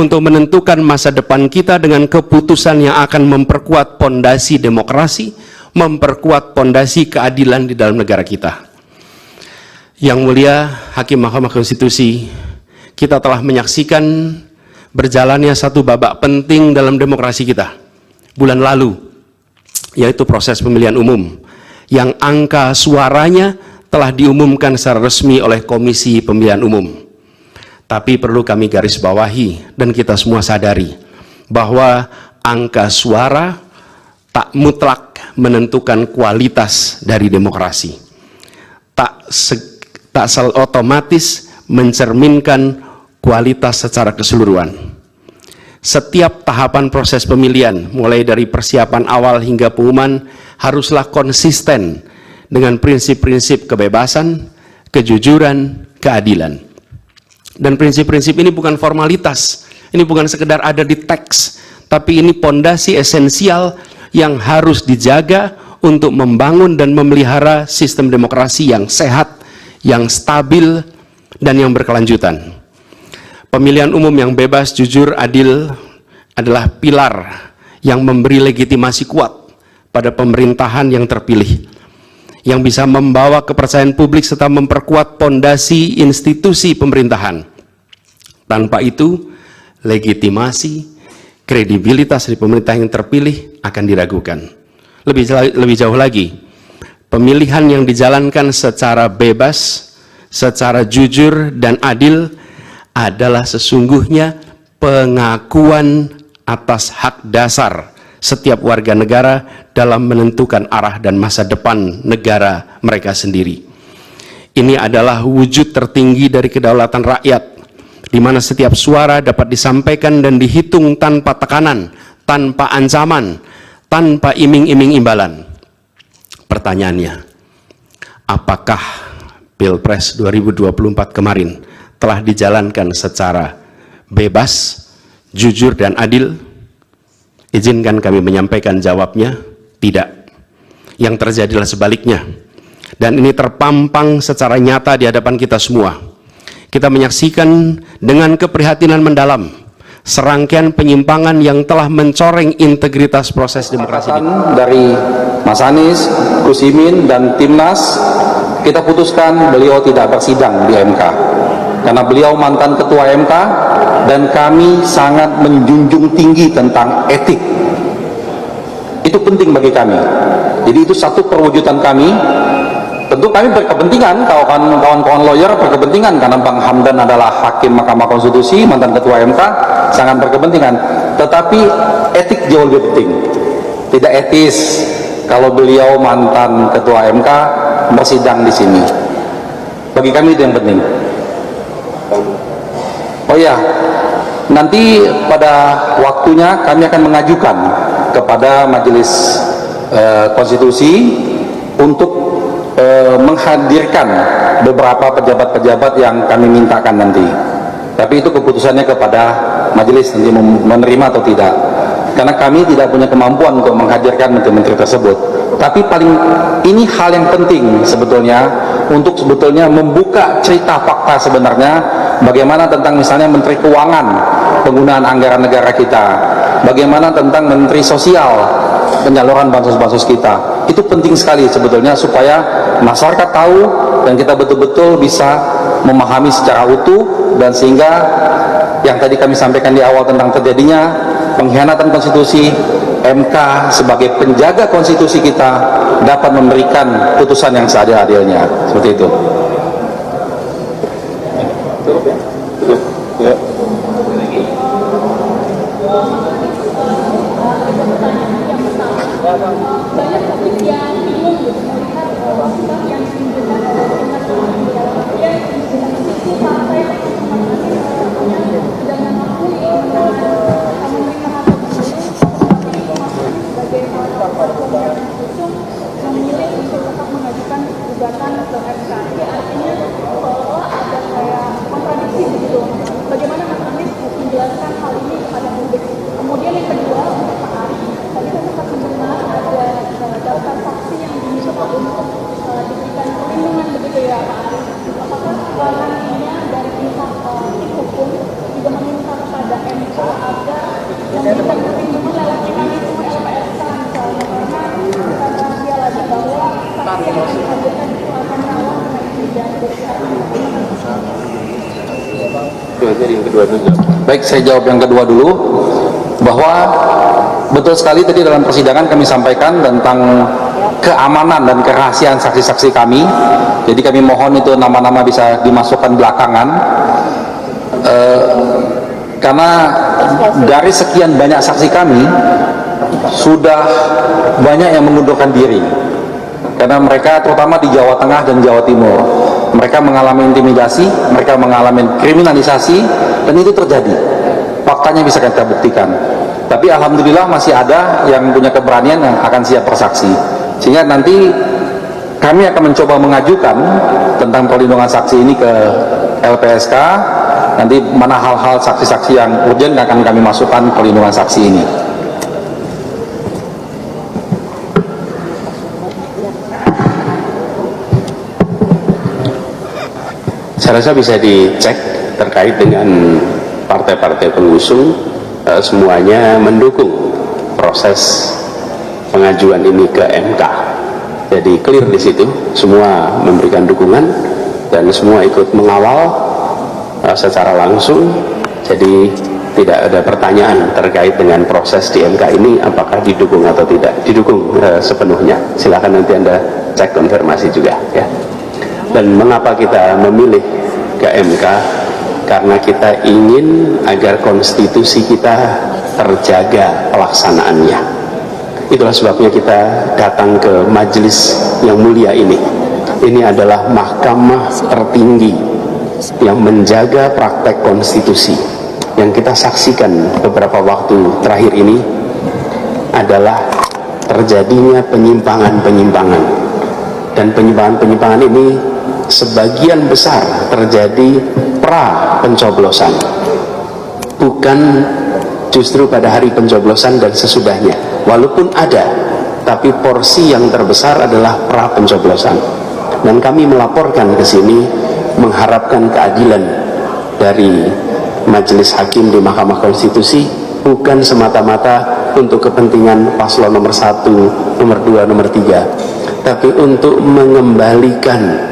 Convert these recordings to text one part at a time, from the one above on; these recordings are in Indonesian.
untuk menentukan masa depan kita dengan keputusan yang akan memperkuat pondasi demokrasi, memperkuat pondasi keadilan di dalam negara kita. Yang mulia Hakim Mahkamah Konstitusi, kita telah menyaksikan berjalannya satu babak penting dalam demokrasi kita bulan lalu, yaitu proses pemilihan umum yang angka suaranya telah diumumkan secara resmi oleh Komisi Pemilihan Umum. Tapi perlu kami garis bawahi dan kita semua sadari bahwa angka suara tak mutlak menentukan kualitas dari demokrasi. Tak otomatis mencerminkan kualitas secara keseluruhan. Setiap tahapan proses pemilihan, mulai dari persiapan awal hingga pengumuman, haruslah konsisten dengan prinsip-prinsip kebebasan, kejujuran, keadilan. Dan prinsip-prinsip ini bukan formalitas, ini bukan sekedar ada di teks, tapi ini pondasi esensial yang harus dijaga untuk membangun dan memelihara sistem demokrasi yang sehat, yang stabil, dan yang berkelanjutan. Pemilihan umum yang bebas, jujur, adil adalah pilar yang memberi legitimasi kuat pada pemerintahan yang terpilih, yang bisa membawa kepercayaan publik serta memperkuat pondasi institusi pemerintahan. Tanpa itu, legitimasi, kredibilitas dari pemerintah yang terpilih akan diragukan. Lebih jauh lagi, pemilihan yang dijalankan secara bebas, secara jujur dan adil adalah sesungguhnya pengakuan atas hak dasar setiap warga negara dalam menentukan arah dan masa depan negara mereka sendiri. Ini adalah wujud tertinggi dari kedaulatan rakyat, di mana setiap suara dapat disampaikan dan dihitung tanpa tekanan, tanpa ancaman, tanpa iming-iming imbalan. Pertanyaannya, apakah Pilpres 2024 kemarin telah dijalankan secara bebas, jujur, dan adil? Izinkan kami menyampaikan jawabnya, tidak. Yang terjadilah sebaliknya. Dan ini terpampang secara nyata di hadapan kita semua. Kita menyaksikan dengan keprihatinan mendalam serangkaian penyimpangan yang telah mencoreng integritas proses demokrasi dari Mas Anies, Gus Imin, dan Timnas. Kita putuskan beliau tidak bersidang di MK karena beliau mantan ketua MK dan kami sangat menjunjung tinggi tentang etik. Itu penting bagi kami. Jadi itu satu perwujudan kami. Tentu kami berkepentingan, kawan-kawan lawyer berkepentingan, karena Bang Hamdan adalah Hakim Mahkamah Konstitusi, mantan Ketua MK, sangat berkepentingan. Tetapi etik jauh lebih penting. Tidak etis kalau beliau mantan Ketua MK bersidang di sini. Bagi kami itu yang penting. Oh ya, nanti pada waktunya kami akan mengajukan kepada Majelis Konstitusi untuk menghadirkan beberapa pejabat-pejabat yang kami mintakan nanti. Tapi itu keputusannya kepada majelis nanti menerima atau tidak. Karena kami tidak punya kemampuan untuk menghadirkan menteri-menteri tersebut. Tapi ini hal yang penting sebetulnya untuk membuka cerita fakta sebenarnya bagaimana tentang misalnya Menteri Keuangan, penggunaan anggaran negara kita, bagaimana tentang Menteri Sosial, penyaluran bansos-bansos kita. Itu penting sekali sebetulnya supaya masyarakat tahu dan kita betul-betul bisa memahami secara utuh, dan sehingga yang tadi kami sampaikan di awal tentang terjadinya pengkhianatan konstitusi, MK sebagai penjaga konstitusi kita dapat memberikan putusan yang seadil-adilnya. Seperti itu. Tadi saya sempat mendengar ada daftar saksi yang diminta untuk dari yang kedua dulu. Baik, saya jawab yang kedua dulu, bahwa betul sekali tadi dalam persidangan kami sampaikan tentang keamanan dan kerahasiaan saksi-saksi kami. Jadi kami mohon itu nama-nama bisa dimasukkan belakangan, karena dari sekian banyak saksi kami sudah banyak yang mengundurkan diri, karena mereka terutama di Jawa Tengah dan Jawa Timur, mereka mengalami intimidasi, mereka mengalami kriminalisasi, dan itu terjadi. Faktanya bisa kita buktikan. Tapi alhamdulillah masih ada yang punya keberanian yang akan siap bersaksi. Sehingga nanti kami akan mencoba mengajukan tentang perlindungan saksi ini ke LPSK. Nanti mana hal-hal saksi-saksi yang urgent akan kami masukkan perlindungan saksi ini. Saya rasa bisa dicek terkait dengan partai-partai pengusung, semuanya mendukung proses pengajuan ini ke MK. Jadi clear di situ, semua memberikan dukungan dan semua ikut mengawal secara langsung. Jadi tidak ada pertanyaan terkait dengan proses di MK ini apakah didukung atau tidak. Didukung sepenuhnya. Silakan nanti Anda cek konfirmasi juga ya. Dan mengapa kita memilih ke MK? Karena kita ingin agar konstitusi kita terjaga pelaksanaannya. Itulah sebabnya kita datang ke majelis yang mulia ini. Ini adalah mahkamah tertinggi yang menjaga praktek konstitusi. Yang kita saksikan beberapa waktu terakhir ini adalah terjadinya penyimpangan-penyimpangan. Dan penyimpangan-penyimpangan ini sebagian besar terjadi pra pencoblosan, bukan justru pada hari pencoblosan dan sesudahnya. Walaupun ada, tapi porsi yang terbesar adalah pra pencoblosan. Dan kami melaporkan ke sini mengharapkan keadilan dari majelis hakim di Mahkamah Konstitusi, bukan semata-mata untuk kepentingan paslon nomor 1, nomor 2, nomor 3, tapi untuk mengembalikan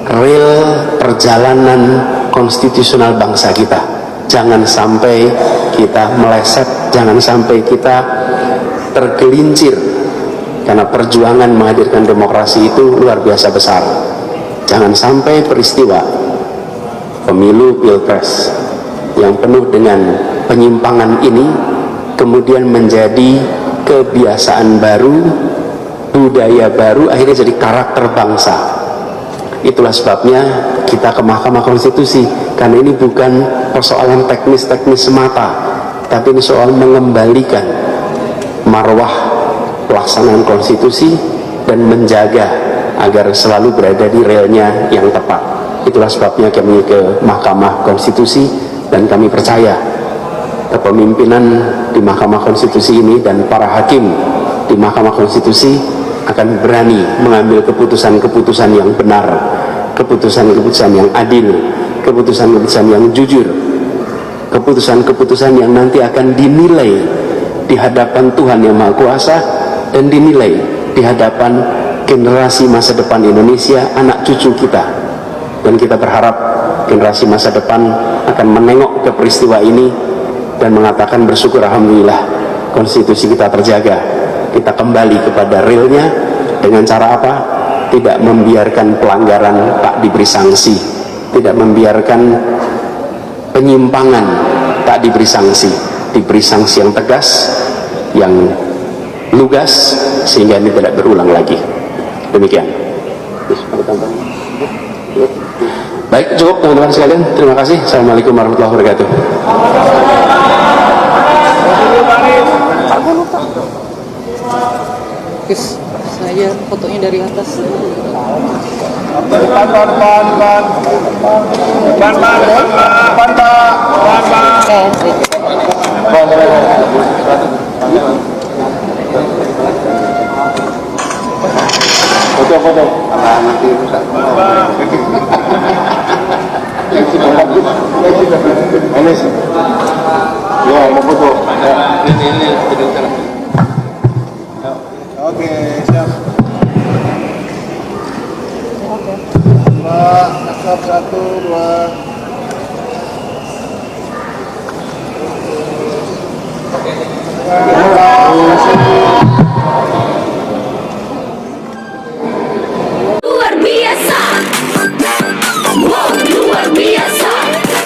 real perjalanan konstitusional bangsa kita. Jangan sampai kita meleset, jangan sampai kita tergelincir, karena perjuangan menghadirkan demokrasi itu luar biasa besar. Jangan sampai peristiwa pemilu pilpres yang penuh dengan penyimpangan ini kemudian menjadi kebiasaan baru, budaya baru, akhirnya jadi karakter bangsa. Itulah sebabnya kita ke Mahkamah Konstitusi, karena ini bukan persoalan teknis-teknis semata, tapi ini soal mengembalikan marwah pelaksanaan konstitusi dan menjaga agar selalu berada di relnya yang tepat. Itulah sebabnya kami ke Mahkamah Konstitusi, dan kami percaya kepemimpinan di Mahkamah Konstitusi ini dan para hakim di Mahkamah Konstitusi akan berani mengambil keputusan-keputusan yang benar, keputusan-keputusan yang adil, keputusan-keputusan yang jujur, keputusan-keputusan yang nanti akan dinilai di hadapan Tuhan Yang Maha Kuasa dan dinilai di hadapan generasi masa depan Indonesia, anak cucu kita. Dan kita berharap generasi masa depan akan menengok ke peristiwa ini dan mengatakan bersyukur, alhamdulillah, konstitusi kita terjaga. Kita kembali kepada realnya dengan cara apa? Tidak membiarkan pelanggaran tak diberi sanksi, tidak membiarkan penyimpangan tak diberi sanksi, diberi sanksi yang tegas, yang lugas, sehingga ini tidak berulang lagi. Demikian. Baik, cukup teman-teman sekalian. Terima kasih. Assalamualaikum warahmatullahi wabarakatuh. Saya fotonya dari atas. Foto-foto. Nanti rusak. Ini sih. Ya, mau foto. Ini. Oke, siap. Mbak, 1, 2.